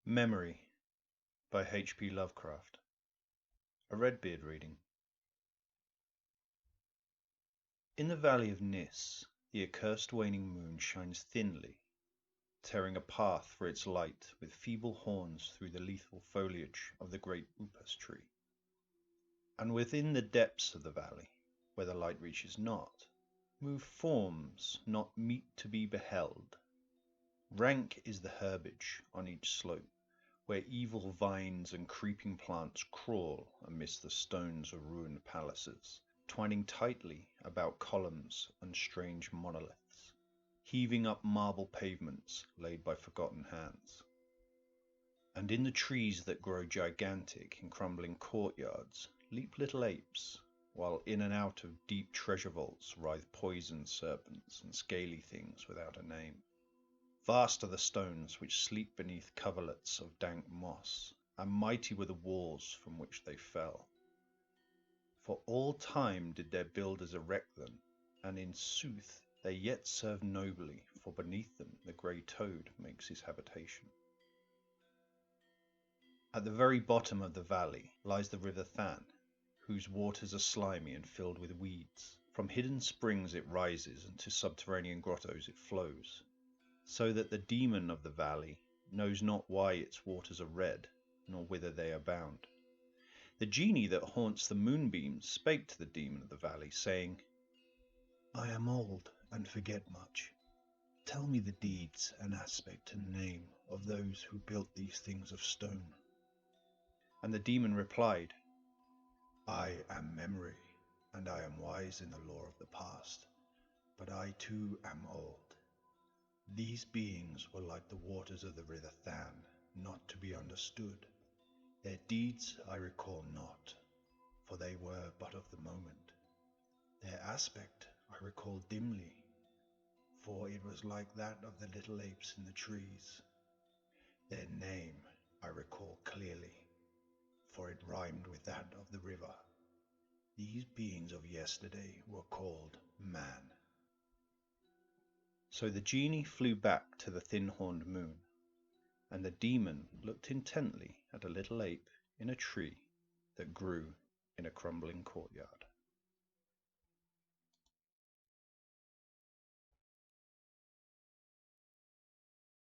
Memory by H.P. Lovecraft. A Redbeard reading. In the valley of Nis, the accursed waning moon shines thinly, tearing a path for its light with feeble horns through the lethal foliage of the great upas tree. And within the depths of the valley, where the light reaches not, move forms not meet to be beheld. Rank is the herbage on each slope, where evil vines and creeping plants crawl amidst the stones of ruined palaces, twining tightly about columns and strange monoliths, heaving up marble pavements laid by forgotten hands. And in the trees that grow gigantic in crumbling courtyards leap little apes, while in and out of deep treasure vaults writhe poisoned serpents and scaly things without a name. Vast are the stones which sleep beneath coverlets of dank moss, and mighty were the walls from which they fell. For all time did their builders erect them, and in sooth they yet serve nobly, for beneath them the grey toad makes his habitation. At the very bottom of the valley lies the river Than, whose waters are slimy and filled with weeds. From hidden springs it rises, and to subterranean grottos it flows, so that the demon of the valley knows not why its waters are red, nor whither they are bound. The genie that haunts the moonbeams spake to the demon of the valley, saying, "I am old and forget much. Tell me the deeds and aspect and name of those who built these things of stone." And the demon replied, "I am memory, and I am wise in the lore of the past, but I too am old. These beings were like the waters of the river Than, not to be understood. Their deeds I recall not, for they were but of the moment. Their aspect I recall dimly, for it was like that of the little apes in the trees. Their name I recall clearly, for it rhymed with that of the river. These beings of yesterday were called man." So the genie flew back to the thin-horned moon, and the demon looked intently at a little ape in a tree that grew in a crumbling courtyard.